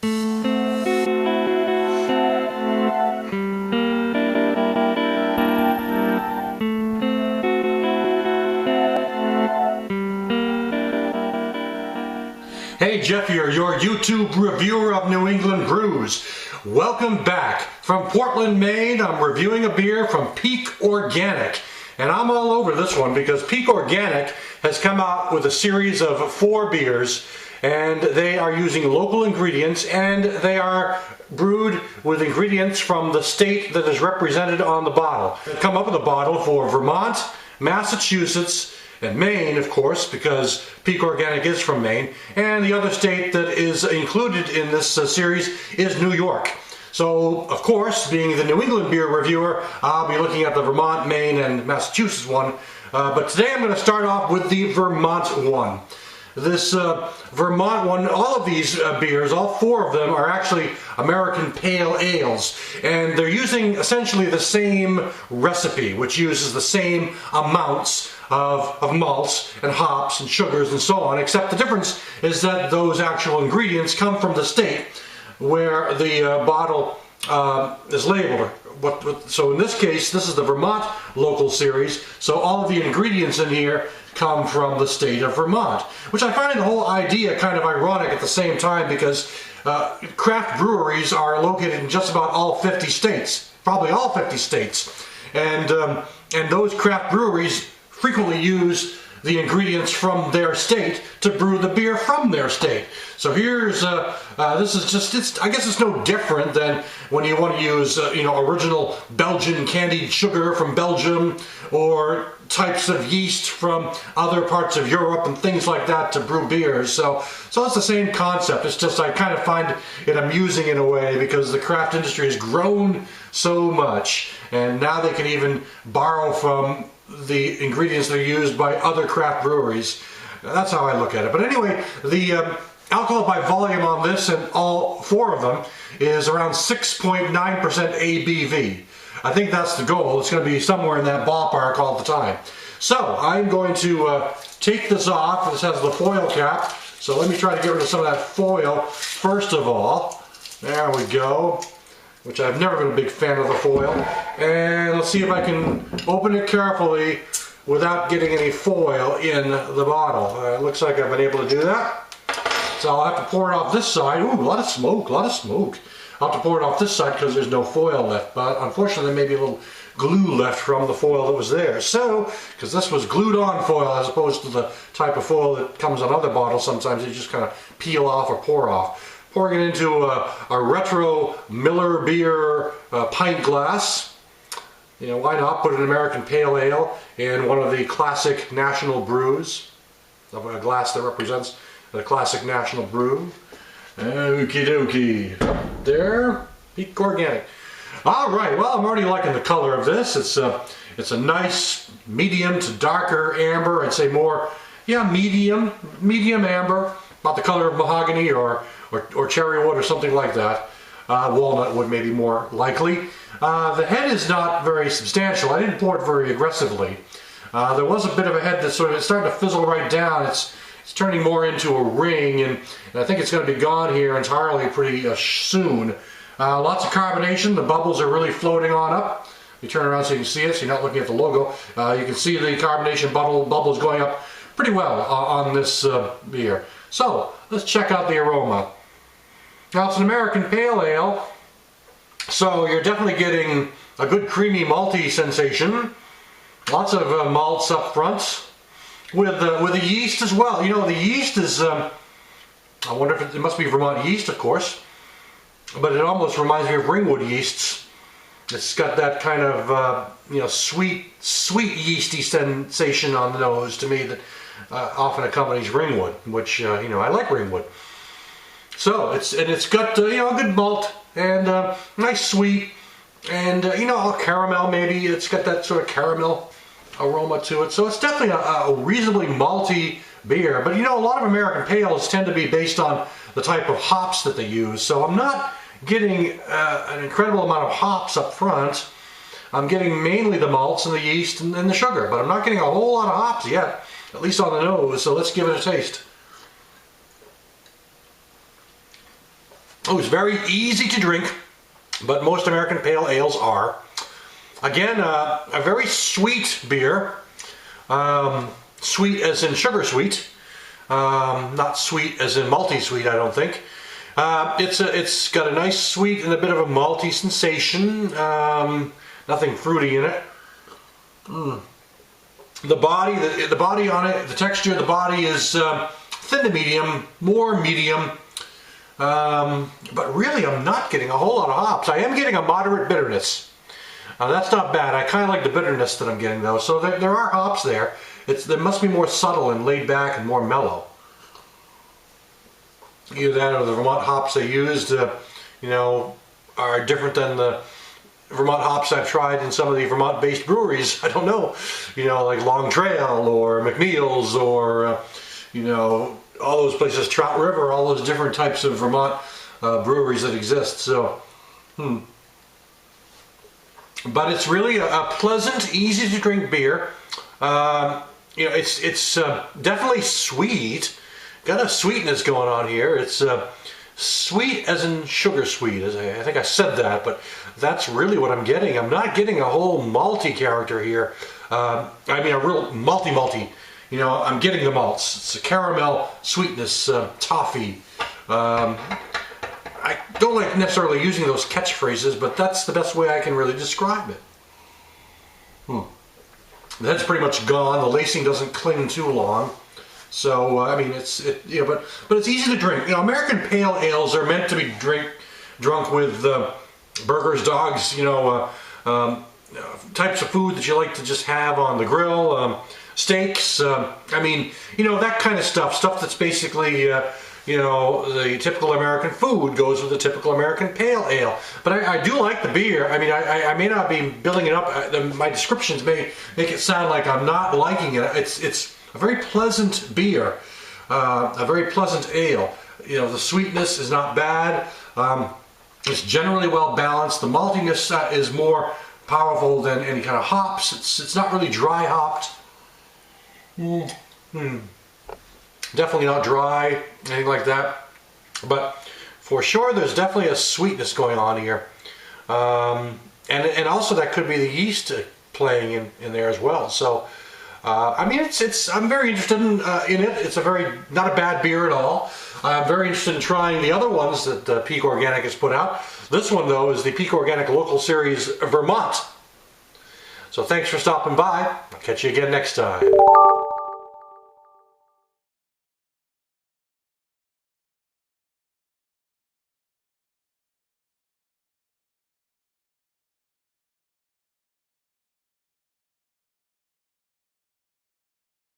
Hey, Jeff here, your YouTube reviewer of New England brews. Welcome back. From Portland, Maine, I'm reviewing a beer from Peak Organic. And I'm all over this one because Peak Organic has come out with a series of 4 beers, and they are using local ingredients, and they are brewed with ingredients from the state that is represented on the bottle. They come up with a bottle for Vermont, Massachusetts, and Maine, of course, because Peak Organic is from Maine, and the other state that is included in this series is New York. So, of course, being the New England beer reviewer, I'll be looking at the Vermont, Maine, and Massachusetts one, but today I'm going to start off with the Vermont one. This Vermont one, all of these beers, all 4 of them are actually American Pale Ales, and they're using essentially the same recipe, which uses the same amounts of malts and hops and sugars and so on, except the difference is that those actual ingredients come from the state where the bottle is labeled. So in this case, this is the Vermont local series, so all of the ingredients in here come from the state of Vermont, which I find the whole idea kind of ironic at the same time, because craft breweries are located in just about all 50 states, probably all 50 states, and those craft breweries frequently use the ingredients from their state to brew the beer from their state. So here's this is just, I guess it's no different than when you want to use original Belgian candied sugar from Belgium, or types of yeast from other parts of Europe and things like that to brew beers. So it's the same concept. It's just I kind of find it amusing in a way, because the craft industry has grown so much, and now they can even borrow from the ingredients that are used by other craft breweries. That's how I look at it. But anyway, the alcohol by volume on this, and all 4 of them, is around 6.9% ABV. I think that's the goal. It's going to be somewhere in that ballpark all the time. So I'm going to take this off. This has the foil cap, so let me try to get rid of some of that foil first of all. There we go. Which I've never been a big fan of the foil. And let's see if I can open it carefully without getting any foil in the bottle. It looks like I've been able to do that. So I'll have to pour it off this side. Ooh, a lot of smoke, a lot of smoke. I'll have to pour it off this side because there's no foil left. But unfortunately, there may be a little glue left from the foil that was there. So, because this was glued on foil as opposed to the type of foil that comes on other bottles, sometimes you just kind of peel off or pour off. Pouring it into a retro Miller beer pint glass. Why not put an American Pale Ale in one of the classic national brews? A glass that represents the classic national brew. Okie dokie. There, Peak Organic. Alright, well, I'm already liking the color of this. It's a nice medium to darker amber. I'd say more, medium amber. About the color of mahogany or cherry wood or something like that. Walnut wood maybe more likely. The head is not very substantial. I didn't pour it very aggressively. There was a bit of a head that's it's starting to fizzle right down. It's turning more into a ring, and I think it's going to be gone here entirely pretty soon. Lots of carbonation. The bubbles are really floating on up. You turn around so you can see it, so you're not looking at the logo. You can see the carbonation bubbles going up pretty well on this beer. So, let's check out the aroma. Now, it's an American Pale Ale, so you're definitely getting a good creamy malty sensation. Lots of malts up front, with the yeast as well. The yeast is, I wonder if it must be Vermont yeast, of course, but it almost reminds me of Ringwood yeasts. It's got that kind of, sweet yeasty sensation on the nose to me that often accompanies Ringwood, which, I like Ringwood. So, it's got, a good malt, and nice sweet, and, a caramel maybe. It's got that sort of caramel aroma to it. So it's definitely a reasonably malty beer. But, a lot of American Pales tend to be based on the type of hops that they use. So I'm not getting an incredible amount of hops up front. I'm getting mainly the malts and the yeast and the sugar, but I'm not getting a whole lot of hops yet, at least on the nose, so let's give it a taste. Oh, it's very easy to drink, but most American pale ales are. Again, a very sweet beer. Sweet as in sugar sweet. Not sweet as in malty sweet, I don't think. It's got a nice sweet and a bit of a malty sensation. Nothing fruity in it. The body on it, the texture of the body is thin to medium, more medium. But really, I'm not getting a whole lot of hops. I am getting a moderate bitterness. That's not bad. I kind of like the bitterness that I'm getting though. So there are hops there. They must be more subtle and laid back and more mellow. Either that or the Vermont hops they used, you know, are different than the Vermont hops I've tried in some of the Vermont-based breweries. I don't know, you know, like Long Trail or McNeil's or, you know, all those places, Trout River, all those different types of Vermont breweries that exist. So, But it's really a pleasant, easy to drink beer. You know, it's definitely sweet. Got a sweetness going on here. It's sweet as in sugar sweet. I think I said that, but that's really what I'm getting. I'm not getting a whole malty character here. I mean, a real malty. You know, I'm getting the malts. It's a caramel sweetness, toffee. I don't like necessarily using those catchphrases, but that's the best way I can really describe it. That's pretty much gone. The lacing doesn't cling too long. So I mean, you know, but it's easy to drink. You know, American pale ales are meant to be drunk with burgers, dogs. You know, types of food that you like to just have on the grill, steaks. I mean, you know, that kind of stuff. Stuff that's basically you know, the typical American food goes with the typical American pale ale. But I do like the beer. I mean, I may not be building it up. My descriptions may make it sound like I'm not liking it. It's a very pleasant beer, a very pleasant ale. You know, the sweetness is not bad. It's generally well balanced. The maltiness is more powerful than any kind of hops. It's not really dry hopped. Definitely not dry, anything like that. But for sure, there's definitely a sweetness going on here. And also that could be the yeast playing in there as well. So, I mean, I'm very interested in it. It's not a bad beer at all. I'm very interested in trying the other ones that Peak Organic has put out. This one, though, is the Peak Organic Local Series Vermont. So thanks for stopping by. I'll catch you again next time.